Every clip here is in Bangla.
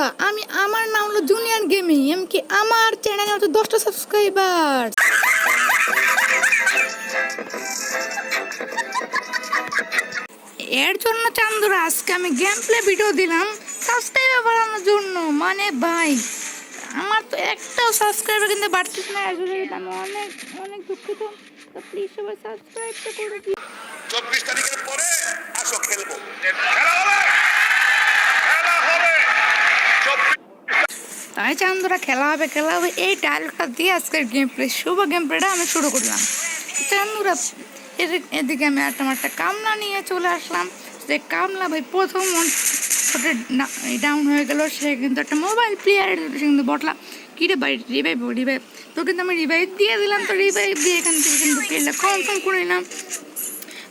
বন্ধুরা, আমার নাম হলো জুনিয়র গেমিং। এমনকি আমার চ্যানেলে হচ্ছে 10টা সাবস্ক্রাইবার। এর জন্য চান্দুরা আজকে আমি গেম প্লে ভিডিও দিলাম সাবস্ক্রাইবার বাড়ানোর জন্য। মানে ভাই, আমার তো একটাও সাবস্ক্রাইবার কিন্তু বাড়তেছে না। এর জন্য আমি অনেক অনেক দুঃখিত। তো প্লিজ সবাই সাবস্ক্রাইবটা করে দিন। 24 তারিখের পরে আসো খেলবো, খেলা হবে, খেলা হবে। তাই চান্দুরা খেলা হবে এই ডায়লগটা দিয়ে আজকের গেম প্লে গেম প্লেটা আমি শুরু করলাম। চান্দুরা এদিকে আমি একটা কামলা নিয়ে চলে আসলাম। যে কামলা ভাই প্রথম ডাউন হয়ে গেল। সে কিন্তু একটা মোবাইল প্লেয়ারের সে কিন্তু বটলা কিরে ভাই রিভাইভ তো কিন্তু আমি রিভাইভ দিয়ে দিলাম। তো রিভাইভ দিয়ে এখান থেকে কিন্তু কিলটা কনফার্ম করে নিলাম।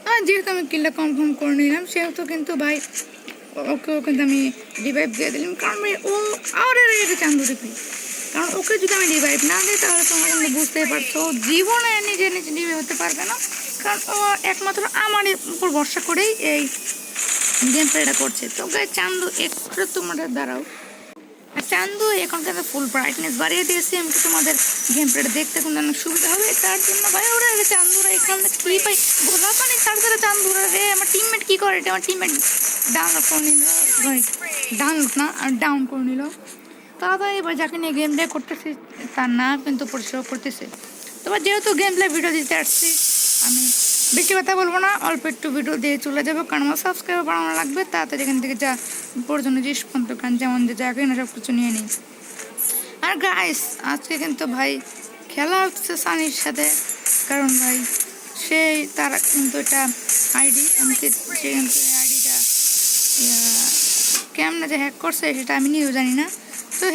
আর যেহেতু আমি কিলটা কনফার্ম করে নিলাম সেহেতু কিন্তু ভাই ওকেও কিন্তু আমি রিভাইভ দিয়ে দিলাম। কারণ ও আর রেখে চান্দুরি ভাই, কারণ ওকে যদি আমি রিভাইভ না দিই তাহলে তোমরা কিন্তু বুঝতেই পারছো জীবনে নিজে রিভাইভ হতে পারবে না। কারণ ও একমাত্র আমার উপর ভরসা করেই এই গেম প্লেটা করছে। তো গাই চান্দু একটু তোমাদের দাঁড়াও। চান্দু এখন কিন্তু ফুল ব্রাইটনেস বাড়িয়ে দিয়েছি। আমি তোমাদের গেম প্লেটা দেখতে কিন্তু অনেক সুবিধা হবে। তার জন্য ভাই ওরা চান্দুরা এখানে ফ্রি পাই গোলা পানি তার দ্বারা চান্দুরা রে আমার টিমমেট কি করে, আমার টিমমেট ডাউনলোড করে নিল, ডাউনলোড না আর ডাউন করে নিল। তাড়াতাড়ি এবার যাকে নিয়ে গেম প্লে করতেছি তার না কিন্তু পরিশ্রম করতেছে। তবে যেহেতু গেম প্লে ভিডিও দিতে আসছি আমি বেশি কথা বলবো না, অল্প একটু ভিডিও দিয়ে চলে যাবো। কারণ আমার সাবস্ক্রাইবার বাড়ানো লাগবে। তাড়াতাড়ি এখান থেকে যা প্রয়োজনীয় জিনিসপত্র কারণ যেমন যে যা কিনা সব কিছু নিয়ে নিই। আর গাইস আজকে কিন্তু ভাই খেলা হচ্ছে সানির সাথে। কারণ ভাই সেই তারা কিন্তু এটা আইডি এমনকি সে কিন্তু আইডিটা কেমন যে হ্যাক করছে সেটা আমি নিজেও জানি না। তো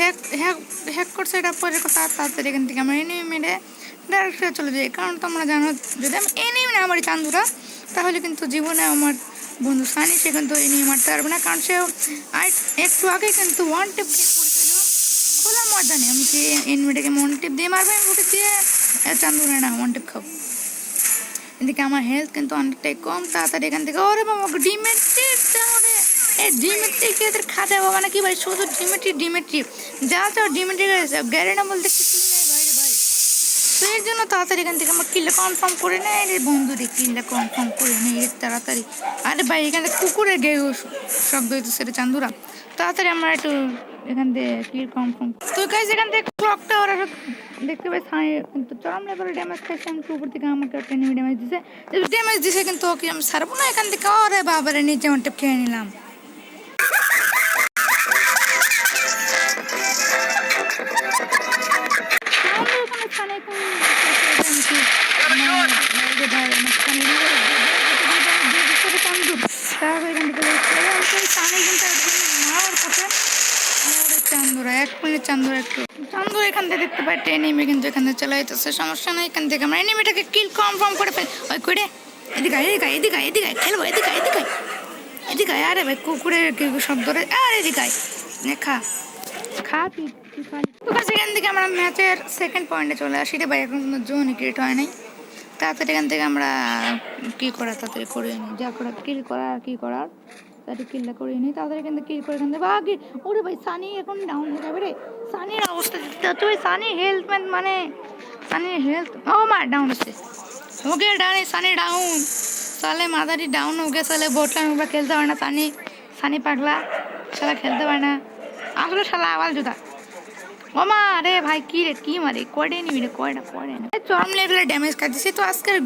হ্যাক করছে এটা পরে কথা। তাড়াতাড়ি এখান থেকে আমার এনিমি মেরে ডাইরেক্ট চলে যাই। কারণ তোমরা জানো যদি আমি এনিমি না মারি চান্দুরা তাহলে কিন্তু জীবনে আমার বন্ধু সানি সে কিন্তু এনিমি মারতে পারবে না। কারণ সে একটু আগে কিন্তু ওয়ান টিপ করেছিল খোলা ময়দানে। আমি যে এনিমিটাকে ওয়ান টিপ দিয়ে মারবো আমি ওকে দিয়ে চান্দুরা না ওয়ান টিপ খাবো। এদিকে আমার হেলথ কিন্তু অনেকটাই কম। তাড়াতাড়ি এখান থেকে ওরে বাবা ডিমেট্রি এদের খাতে বাবা নাকি ভাই শুধু ডিমেট্রি যা চাও ডিমেট্রি গ্যারে না বলতে কিছু নেই ভাই ভাই। তো এর জন্য তাড়াতাড়ি এখান থেকে আমার কিলটা কনফার্ম করে নেয় রে বন্ধু রে, কিলটা কনফার্ম করে নেই তাড়াতাড়ি। আরে ভাই এখানে কুকুরের গে শব্দ হইতেছে রে চান্দুরা। তাড়াতাড়ি আমরা একটু এখান থেকে কিল কনফার্ম। তো গাইস এখান থেকে ক্লকটা ওরা দেখতে পাই সাই কিন্তু চরম লেভেলের ড্যামেজ খাইছে। আমি উপর থেকে আমাকে একটা এনিমি ড্যামেজ দিছে কিন্তু ওকে আমি ছাড়বো না এখান থেকে। ওরে বাবারে নিচে ওয়ান টিপ খেয়ে নিলাম। চান্দুরা এখান থেকে দেখতে পাই এনিমি কিন্তু এখান থেকে চলে যেতেছে। সমস্যা নাই, এখান থেকে আমরা এনিমিটাকে কিল কনফার্ম করে ফেল। ওই করে এদিকে খেলবো এদিকে। আরে ভাই কুকুরের শব্দ রে। আর এদিকে খা খা তুই সেখান থেকে আমরা ম্যাচের সেকেন্ড পয়েন্টে চলে আসি রে ভাই। এখন কোনো জোন ক্রিয়েট হয় নাই। তাড়াতাড়ি এখান থেকে আমরা কী করা তাড়াতাড়ি করে নিই, যা করা কিল করা আর কী করার তাড়াতাড়ি কিলটা করে নিই। তাড়াতাড়ি এখান থেকে কিল করে এখান থেকে আগে ওরে ভাই সানি এখন ডাউন হয়ে যাবে রে। সানির অবস্থা দেখতে হচ্ছে ভাই। সানি হেলথ মানে সানির হেলথ ও মা ডাউন হচ্ছে। ওকে ডাউন সানি ডাউন সালে মাদারি ডাউন हो गया साले बोटला में खेलते पारे ना। सानी पागला শালা খেলতে পারে না আসলে শালা আওয়াল জুতা। ও মা রে ভাই কি রে কি মারে কয়টা নিবি রে কয়টা না চরম লেভেলের ড্যামেজ খাচ্ছি। তো আজকের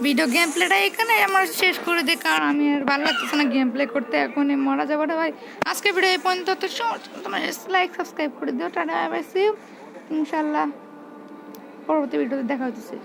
ভিডিও গেম প্লেটা এখানে আমার শেষ করে দিই। কারণ আমি আর ভালো লাগতেছে না গেম প্লে করতে, এখনই মরা যাবো রে ভাই। আজকে ভিডিও এই পর্যন্ত। তো তোমার লাইক সাবস্ক্রাইব করে দিও। Tata bye bye see you ইনশাল্লাহ পরবর্তী ভিডিওতে দেখা হচ্ছে।